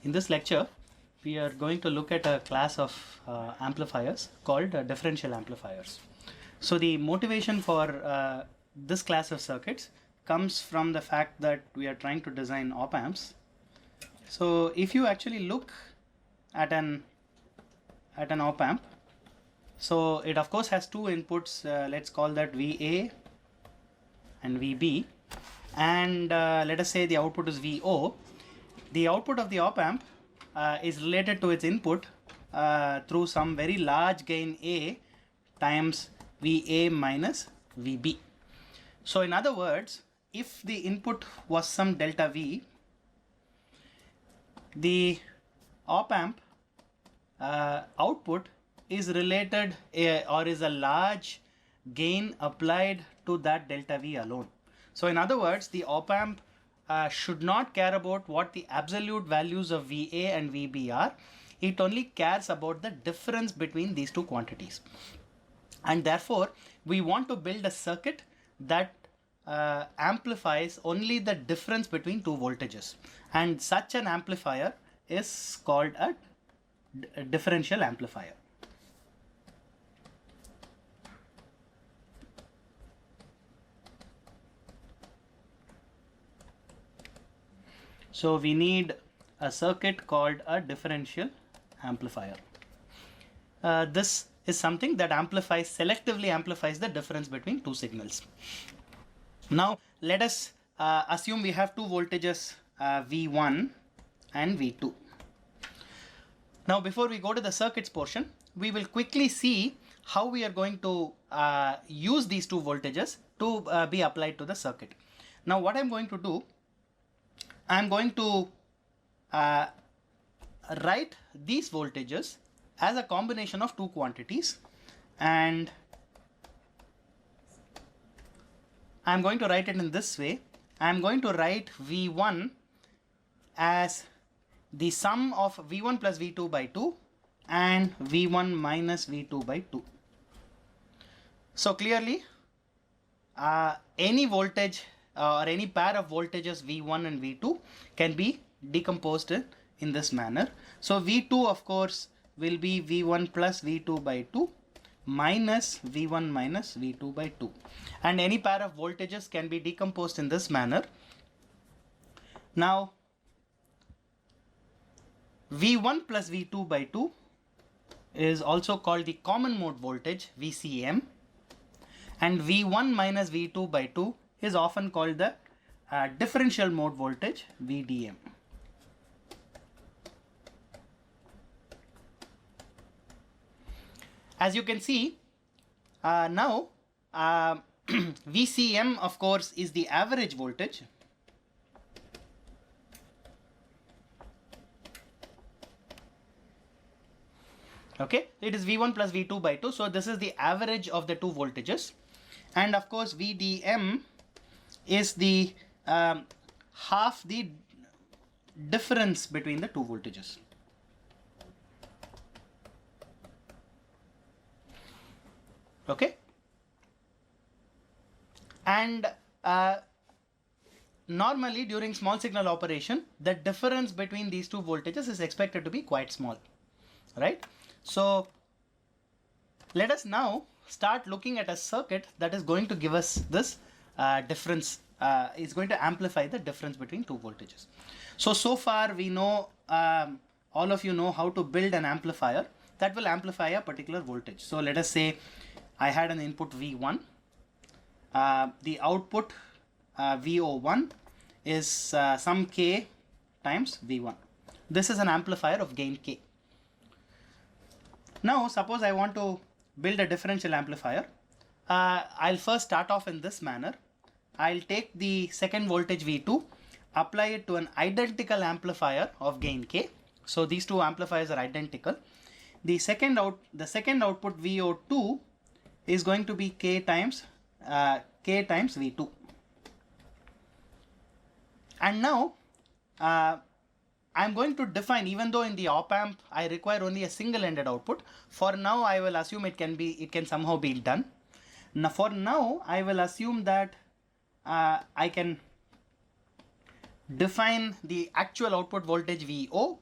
In this lecture, we are going to look at a class of amplifiers called differential amplifiers. So the motivation for this class of circuits comes from the fact that we are trying to design op amps. So if you actually look at an op amp, so it of course has two inputs, let's call that VA and VB, and let us say the output is VO. The output of the op amp is related to its input through some very large gain A times VA minus VB. So in other words, if the input was some delta V, the op amp output is related or is a large gain applied to that delta V alone. So in other words, the op amp should not care about what the absolute values of VA and VB are. It only cares about the difference between these two quantities. And therefore, we want to build a circuit that amplifies only the difference between two voltages. And such an amplifier is called a differential amplifier. So we need a circuit called a differential amplifier. This is something that selectively amplifies the difference between two signals. Now let us assume we have two voltages, V1 and V2. Now before we go to the circuits portion, we will quickly see how we are going to use these two voltages to be applied to the circuit. Now what I'm going to do, I'm going to write these voltages as a combination of two quantities, and I'm going to write it in this way. I'm going to write V1 as the sum of V1 plus V2 by 2 and V1 minus V2 by 2. So clearly any voltage or any pair of voltages V1 and V2 can be decomposed in this manner. So V2 of course will be V1 plus V2 by 2 minus V1 minus V2 by 2, and any pair of voltages can be decomposed in this manner. Now V1 plus V2 by 2 is also called the common mode voltage, VCM, and V1 minus V2 by 2 is often called the differential mode voltage, VDM. As you can see, now VCM of course is the average voltage. Okay, it is V1 plus V2 by 2, so this is the average of the two voltages, and of course VDM is the half the difference between the two voltages. Okay, and normally during small signal operation, the difference between these two voltages is expected to be quite small, right? So let us now start looking at a circuit that is going to give us this difference, is going to amplify the difference between two voltages. So far we know, all of you know how to build an amplifier that will amplify a particular voltage. So let us say I had an input V1, the output VO1 is some K times V1. This is an amplifier of gain K. Now suppose I want to build a differential amplifier. I'll first start off in this manner. I'll take the second voltage V2, apply it to an identical amplifier of gain K. So these two amplifiers are identical. The second output VO2 is going to be K times V2. And now I'm going to define, even though in the op amp I require only a single ended output, for now I will assume it can somehow be done. Now for now I will assume that I can define the actual output voltage VO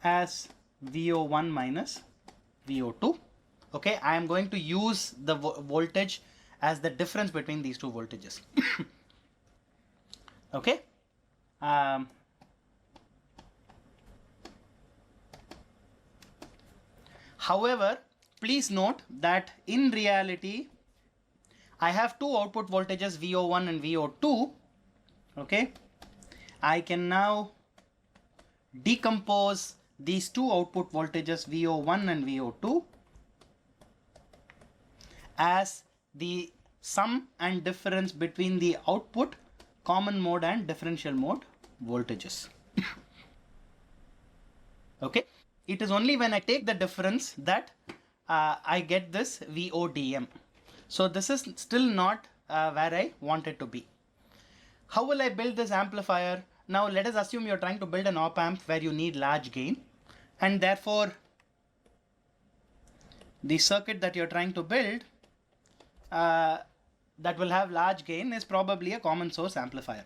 as VO1 minus VO2. Okay, I am going to use the voltage as the difference between these two voltages. Okay. However, please note that in reality, I have two output voltages VO1 and VO2. Okay, I can now decompose these two output voltages VO1 and VO2 as the sum and difference between the output, common mode and differential mode voltages. Okay, it is only when I take the difference that I get this VODM. So this is still not where I want it to be. How will I build this amplifier? Now let us assume you're trying to build an op amp where you need large gain, and therefore the circuit that you're trying to build that will have large gain is probably a common source amplifier.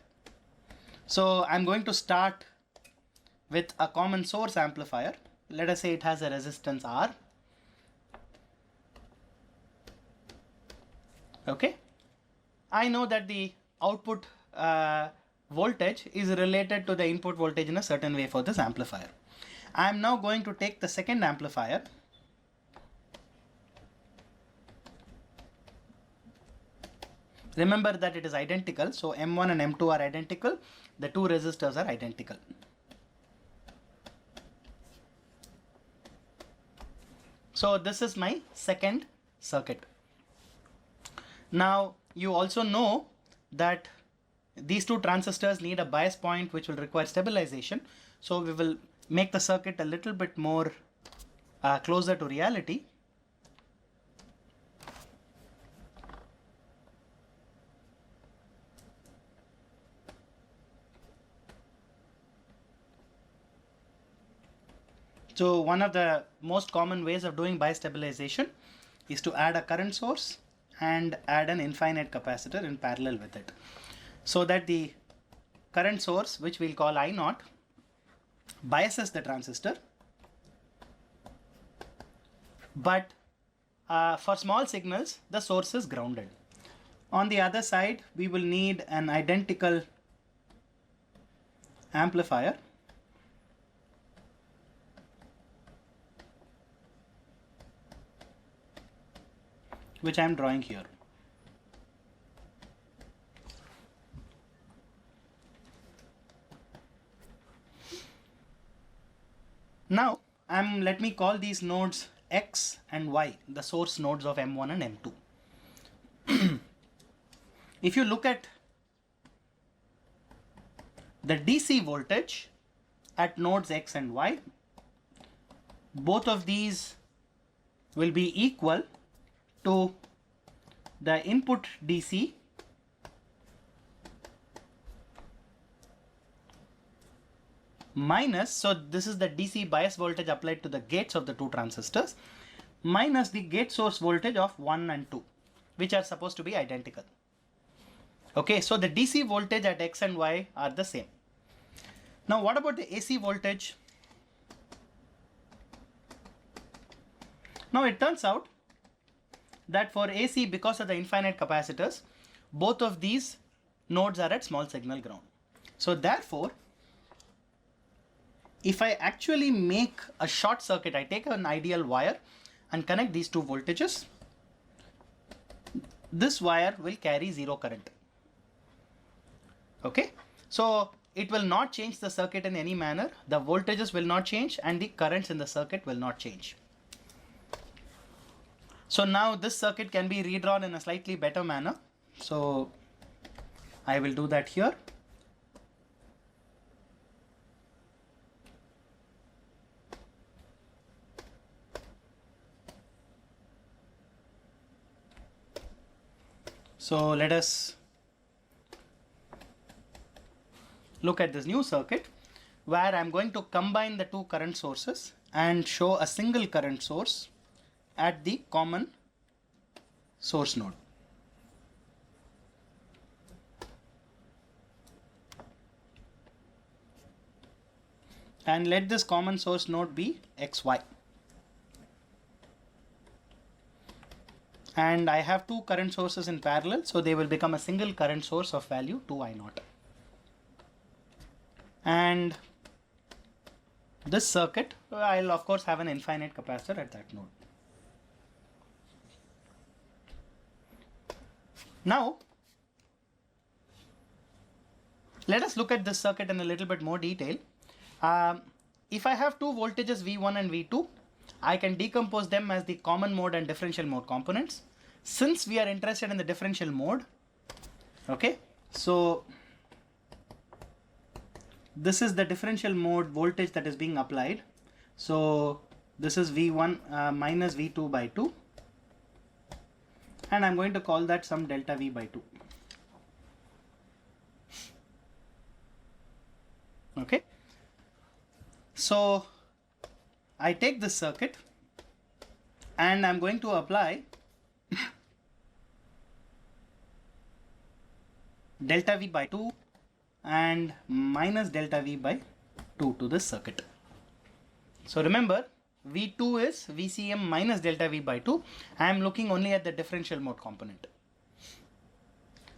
So I'm going to start with a common source amplifier. Let us say it has a resistance R. Okay, I know that the output voltage is related to the input voltage in a certain way for this amplifier. I am now going to take the second amplifier. Remember that it is identical, so M1 and M2 are identical. The two resistors are identical. So this is my second circuit. Now you also know that these two transistors need a bias point which will require stabilization. So we will make the circuit a little bit more closer to reality. So one of the most common ways of doing bias stabilization is to add a current source and add an infinite capacitor in parallel with it, so that the current source, which we'll call I0, biases the transistor, but for small signals the source is grounded. On the other side, we will need an identical amplifier which I am drawing here. Now let me call these nodes X and Y, the source nodes of M1 and M2. If you look at the DC voltage at nodes X and Y, both of these will be equal to the input DC minus, so this is the DC bias voltage applied to the gates of the two transistors, minus the gate source voltage of 1 and 2, which are supposed to be identical. Okay, so the DC voltage at X and Y are the same. Now what about the AC voltage? Now it turns out that for AC, because of the infinite capacitors, both of these nodes are at small signal ground. So therefore, if I actually make a short circuit, I take an ideal wire and connect these two voltages, this wire will carry zero current. Okay, so it will not change the circuit in any manner. The voltages will not change and the currents in the circuit will not change. So now this circuit can be redrawn in a slightly better manner. So I will do that here. So let us look at this new circuit where I'm going to combine the two current sources and show a single current source at the common source node. and let this common source node be xy. And I have two current sources in parallel, so they will become a single current source of value 2I0. And this circuit, I'll of course have an infinite capacitor at that node. Now, let us look at this circuit in a little bit more detail. If I have two voltages V1 and V2, I can decompose them as the common mode and differential mode components. Since we are interested in the differential mode, okay, so this is the differential mode voltage that is being applied. So this is V1 minus V2 by 2, and I'm going to call that some delta V by 2. Okay, so I take this circuit and I'm going to apply delta V by 2 and minus delta V by 2 to this circuit. So remember, V2 is VCM minus delta V by 2. I am looking only at the differential mode component.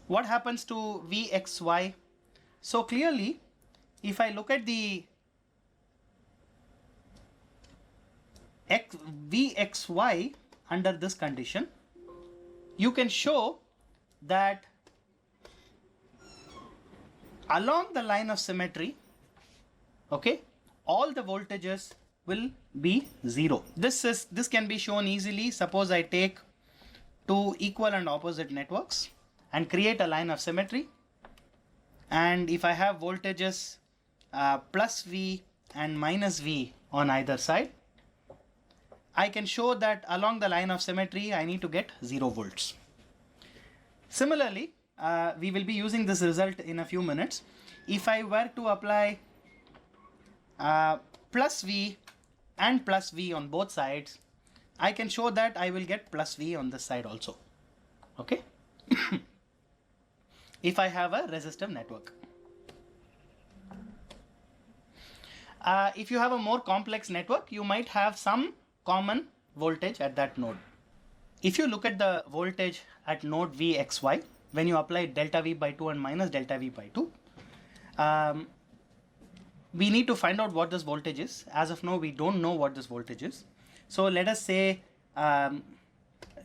What happens to Vxy? So clearly, if I look at the Vxy under this condition, you can show that along the line of symmetry, okay, all the voltages will be 0. This can be shown easily. Suppose I take two equal and opposite networks and create a line of symmetry, and if I have voltages plus V and minus V on either side, I can show that along the line of symmetry I need to get 0 volts. Similarly, we will be using this result in a few minutes. If I were to apply plus V and plus V on both sides, I can show that I will get plus V on this side also. Okay. If I have a resistive network. If you have a more complex network, you might have some common voltage at that node. If you look at the voltage at node Vxy, when you apply delta V by 2 and minus delta V by 2, we need to find out what this voltage is. As of now, we don't know what this voltage is. So let us say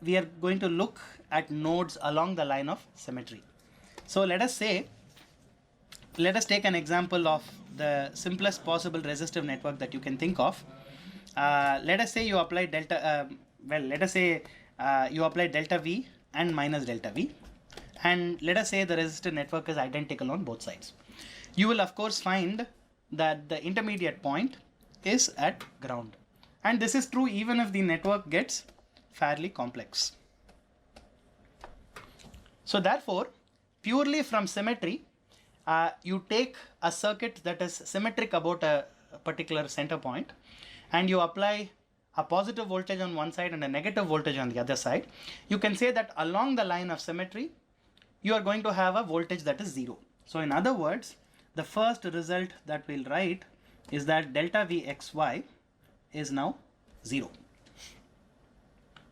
we are going to look at nodes along the line of symmetry. So let us take an example of the simplest possible resistive network that you can think of. Let us say you apply delta, you apply delta V and minus delta V. And let us say the resistive network is identical on both sides. You will of course find that the intermediate point is at ground. And this is true even if the network gets fairly complex. So therefore, purely from symmetry, you take a circuit that is symmetric about a particular center point, and you apply a positive voltage on one side and a negative voltage on the other side. You can say that along the line of symmetry, you are going to have a voltage that is 0. So in other words, the first result that we'll write is that delta Vxy is now 0.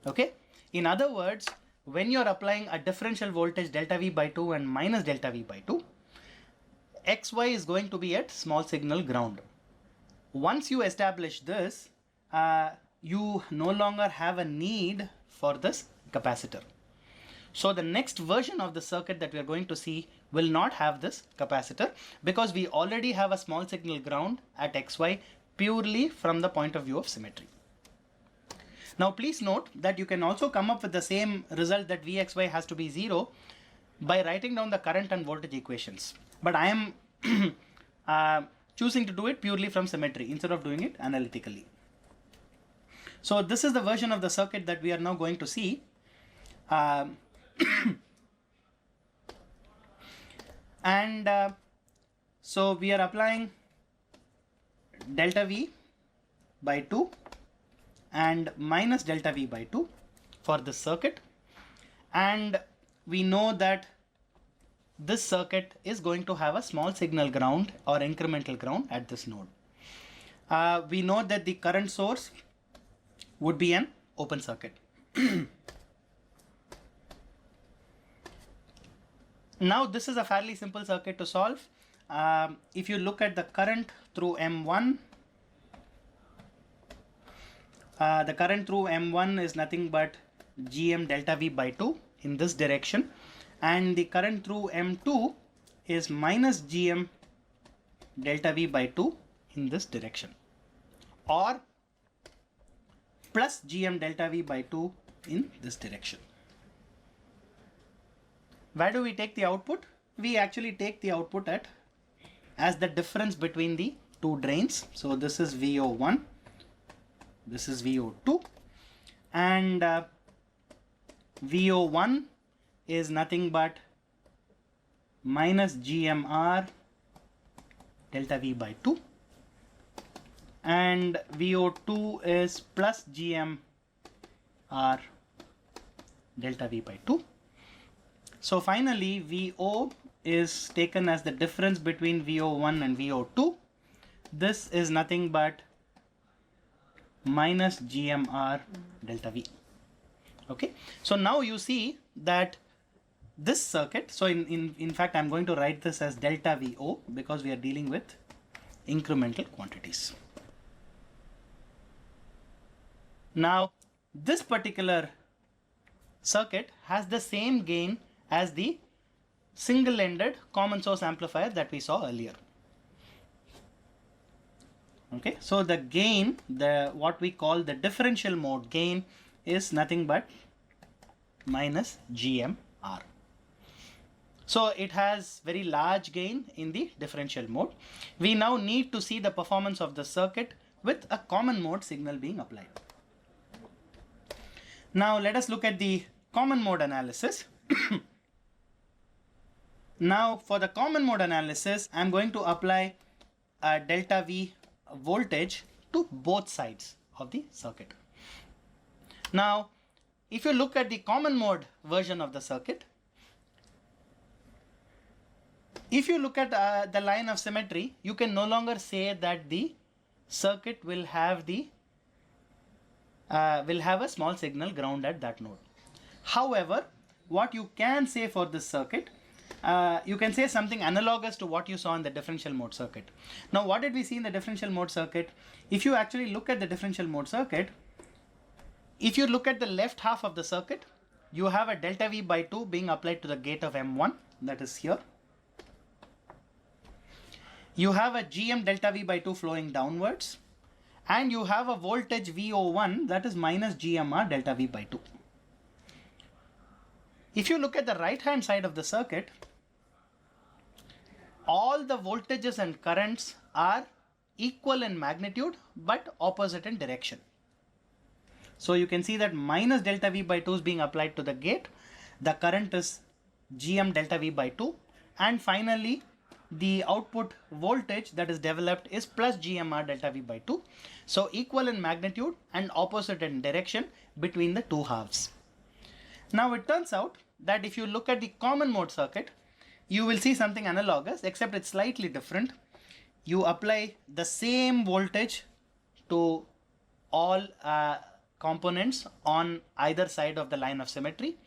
Okay. In other words, when you're applying a differential voltage delta V by 2 and minus delta V by 2, xy is going to be at small signal ground. Once you establish this, you no longer have a need for this capacitor. So the next version of the circuit that we are going to see will not have this capacitor, because we already have a small signal ground at xy purely from the point of view of symmetry. Now please note that you can also come up with the same result that Vxy has to be 0 by writing down the current and voltage equations. But I am choosing to do it purely from symmetry instead of doing it analytically. So this is the version of the circuit that we are now going to see. So we are applying delta V by 2 and minus delta V by 2 for this circuit, and we know that this circuit is going to have a small signal ground or incremental ground at this node. we know that the current source would be an open circuit. Now this is a fairly simple circuit to solve. If you look at the current through M1, the current through M1 is nothing but Gm delta V by 2 in this direction, and the current through M2 is minus Gm delta V by 2 in this direction, or plus Gm delta V by 2 in this direction. Where do we take the output? We actually take the output as the difference between the two drains. So this is VO1, this is VO2, and VO1 is nothing but minus GMR delta V by 2, and VO2 is plus GMR delta V by 2. So finally VO is taken as the difference between VO1 and VO2. This is nothing but minus GMR delta V. Okay, so now you see that this circuit, so in fact I'm going to write this as delta VO because we are dealing with incremental quantities. Now this particular circuit has the same gain as the single-ended common source amplifier that we saw earlier. Okay, so the gain, what we call the differential mode gain, is nothing but minus GMR. So it has very large gain in the differential mode. We now need to see the performance of the circuit with a common mode signal being applied. Now let us look at the common mode analysis. Now for the common mode analysis, I'm going to apply a delta V voltage to both sides of the circuit. Now if you look at the common mode version of the circuit, if you look at the line of symmetry, you can no longer say that the circuit will have a small signal ground at that node. However, what you can say for this circuit, you can say something analogous to what you saw in the differential mode circuit. Now what did we see in the differential mode circuit? If you actually look at the differential mode circuit, if you look at the left half of the circuit, you have a delta V by 2 being applied to the gate of M1, that is here. You have a Gm delta V by 2 flowing downwards, and you have a voltage VO1 that is minus GMR delta V by 2. If you look at the right hand side of the circuit, all the voltages and currents are equal in magnitude but opposite in direction. So you can see that minus delta V by 2 is being applied to the gate, the current is Gm delta V by 2, and finally the output voltage that is developed is plus GMR delta V by 2. So equal in magnitude and opposite in direction between the two halves. Now it turns out that if you look at the common mode circuit, you will see something analogous, except it's slightly different. You apply the same voltage to all components on either side of the line of symmetry,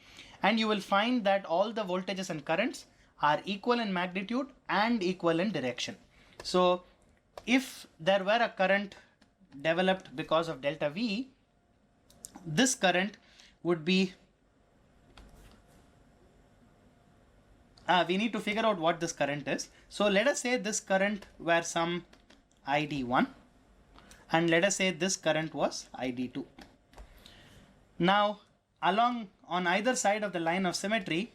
and you will find that all the voltages and currents are equal in magnitude and equal in direction. So if there were a current developed because of delta V, this current would be, we need to figure out what this current is. So let us say this current were some ID1, and let us say this current was ID2. Now on either side of the line of symmetry,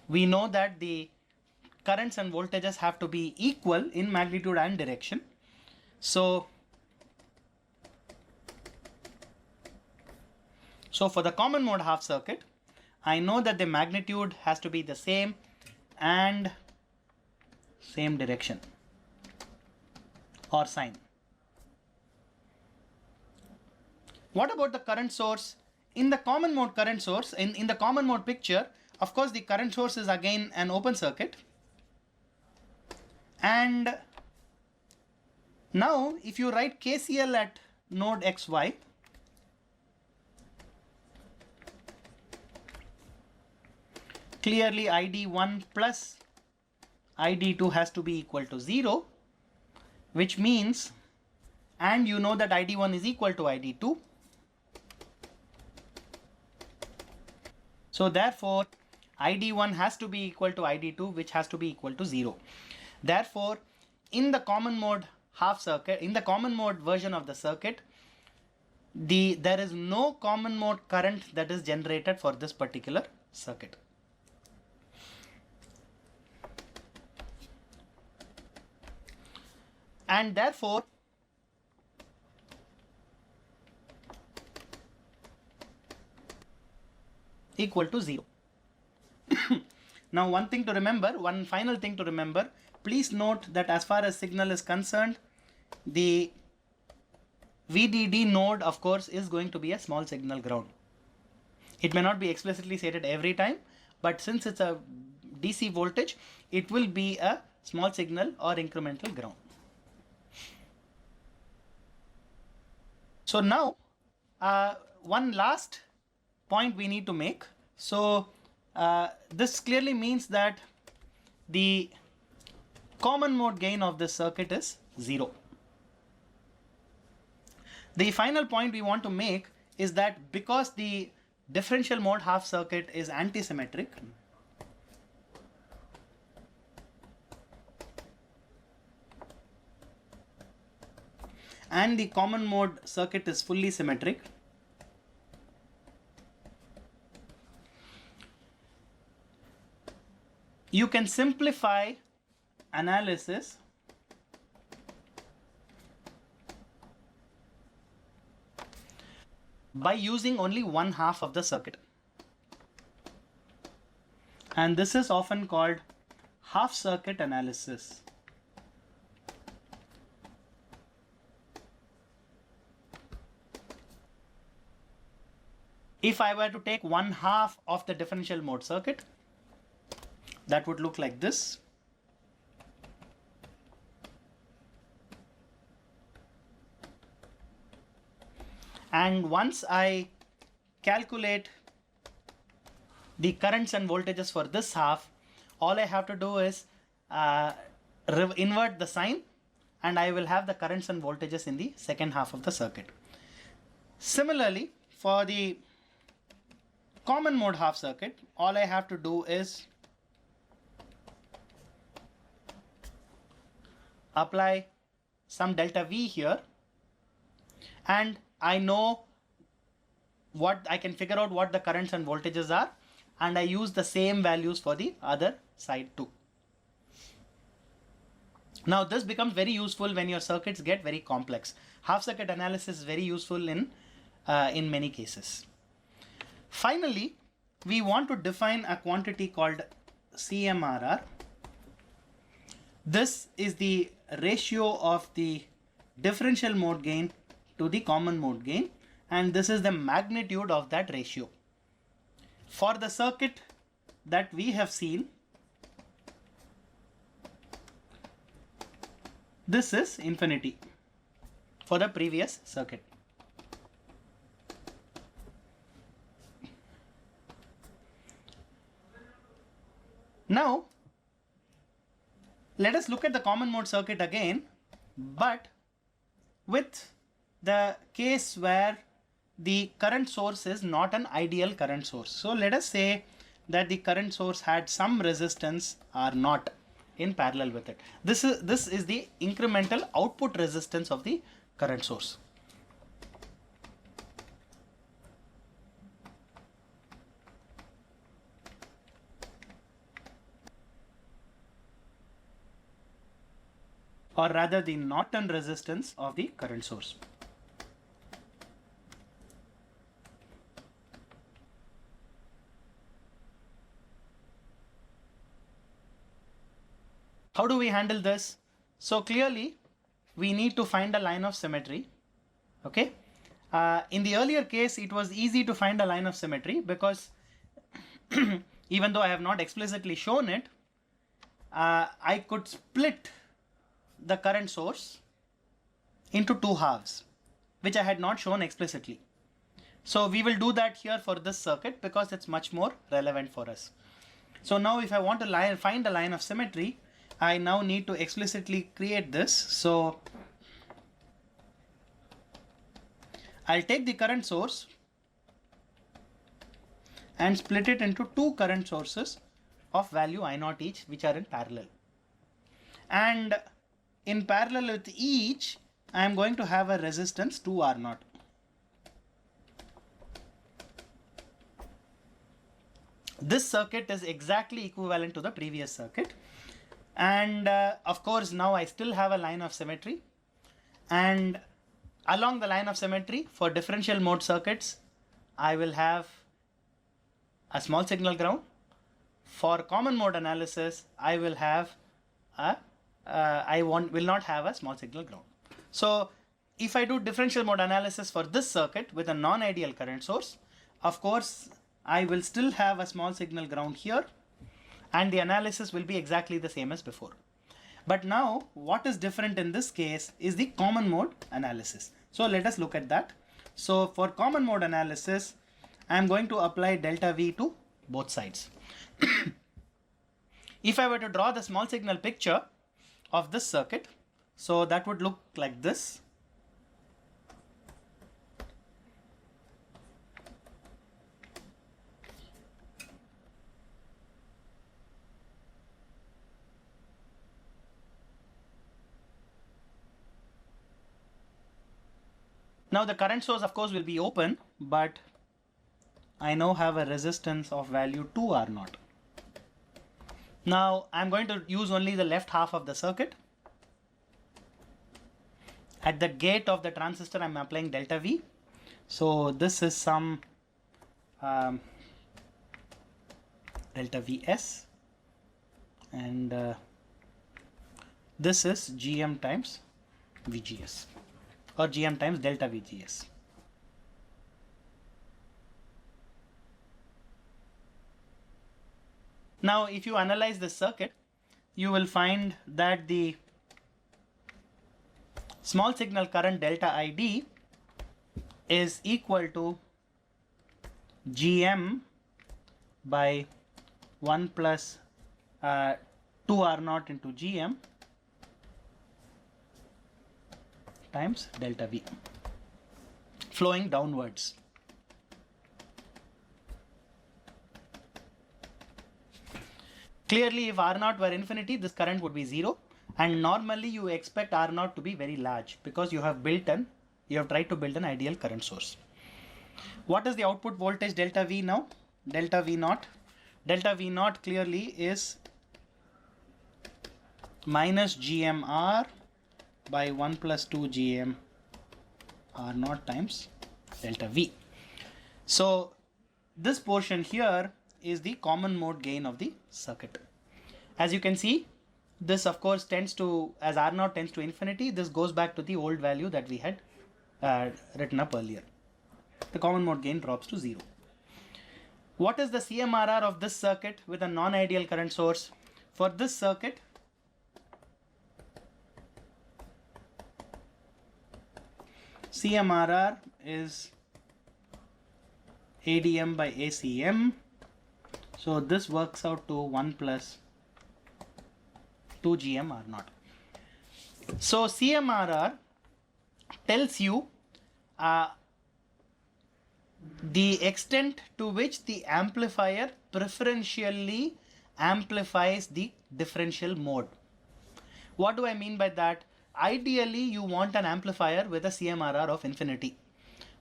we know that the currents and voltages have to be equal in magnitude and direction. So for the common mode half circuit, I know that the magnitude has to be the same and same direction or sign. What about the current source? In the common mode current source, in the common mode picture, of course the current source is again an open circuit, and Now if you write KCL at node xy, clearly ID1 plus ID2 has to be equal to 0, which means, and you know that ID1 is equal to ID2. So therefore ID1 has to be equal to ID2, which has to be equal to 0. Therefore in the common mode half circuit, in the common mode version of the circuit, there is no common mode current that is generated for this particular circuit. And therefore equal to 0. Now one thing to remember, one final thing to remember, please note that as far as signal is concerned, the VDD node of course is going to be a small signal ground. It may not be explicitly stated every time, but since it's a DC voltage, it will be a small signal or incremental ground. So now one last point we need to make. So this clearly means that the common mode gain of this circuit is 0. The final point we want to make is that because the differential mode half circuit is antisymmetric, and the common mode circuit is fully symmetric, you can simplify analysis by using only one half of the circuit, and this is often called half circuit analysis. If I were to take one half of the differential mode circuit, that would look like this. And once I calculate the currents and voltages for this half, all I have to do is invert the sign, and I will have the currents and voltages in the second half of the circuit. Similarly, for the common mode half circuit, all I have to do is apply some delta V here, and I know what I can figure out what the currents and voltages are, and I use the same values for the other side too. Now this becomes very useful when your circuits get very complex. Half circuit analysis is very useful in many cases. Finally, we want to define a quantity called CMRR. This is the ratio of the differential mode gain to the common mode gain, and this is the magnitude of that ratio. For the circuit that we have seen, this is infinity for the previous circuit. Now let us look at the common mode circuit again, but with the case where the current source is not an ideal current source. So let us say that the current source had some resistance or not in parallel with it. This is the incremental output resistance of the current source. Or rather the Norton resistance of the current source. How do we handle this? So clearly we need to find a line of symmetry. Okay. In the earlier case, it was easy to find a line of symmetry because even though I have not explicitly shown it, I could split the current source into two halves, which I had not shown explicitly. So we will do that here for this circuit because it's much more relevant for us. So now if I want to find a line of symmetry, I now need to explicitly create this. So I'll take the current source and split it into two current sources of value I0 each, which are in parallel. And in parallel with each, I am going to have a resistance 2R0. This circuit is exactly equivalent to the previous circuit. And of course, now I still have a line of symmetry. And along the line of symmetry for differential mode circuits, I will have a small signal ground. For common mode analysis, I will have will not have a small signal ground. So if I do differential mode analysis for this circuit with a non-ideal current source, of course, I will still have a small signal ground here, and the analysis will be exactly the same as before. But now what is different in this case is the common mode analysis. So let us look at that. So for common mode analysis, I am going to apply delta V to both sides. If I were to draw the small signal picture of this circuit, so that would look like this. Now the current source of course will be open, but I now have a resistance of value 2R0. Now I'm going to use only the left half of the circuit. At the gate of the transistor, I'm applying delta V. So this is some delta Vs, and this is Gm times VGS, or Gm times delta VGS. Now if you analyze this circuit, you will find that the small signal current delta ID is equal to Gm by 1 plus 2R0 into Gm times delta V, flowing downwards. Clearly, if R0 were infinity, this current would be 0, and normally you expect R0 to be very large because you have tried to build an ideal current source. What is the output voltage delta V now? Delta V0. Delta V0 clearly is minus GMR by 1 plus 2 GM R0 times delta V. So this portion here is the common mode gain of the circuit. As you can see, this of course tends to, as R0 tends to infinity, this goes back to the old value that we had written up earlier. The common mode gain drops to 0. What is the CMRR of this circuit with a non-ideal current source? For this circuit, CMRR is ADM by ACM. So this works out to 1 plus 2 GM R0. So CMRR tells you the extent to which the amplifier preferentially amplifies the differential mode. What do I mean by that? Ideally, you want an amplifier with a CMRR of infinity,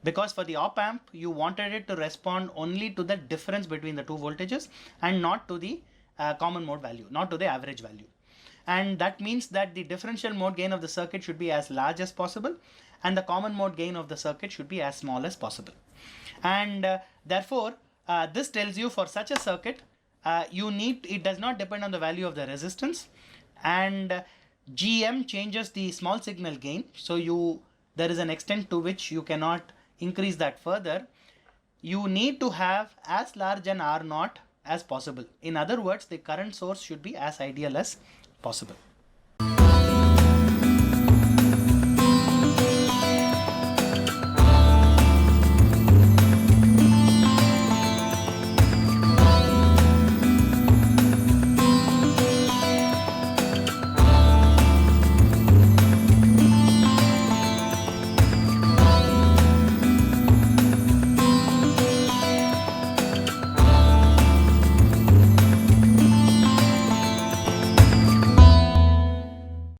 because for the op amp you wanted it to respond only to the difference between the two voltages and not to the common mode value, not to the average value. And that means that the differential mode gain of the circuit should be as large as possible, and the common mode gain of the circuit should be as small as possible. And therefore this tells you for such a circuit it does not depend on the value of the resistance, and GM changes the small signal gain. So there is an extent to which you cannot increase that further. You need to have as large an R0 as possible. In other words, the current source should be as ideal as possible.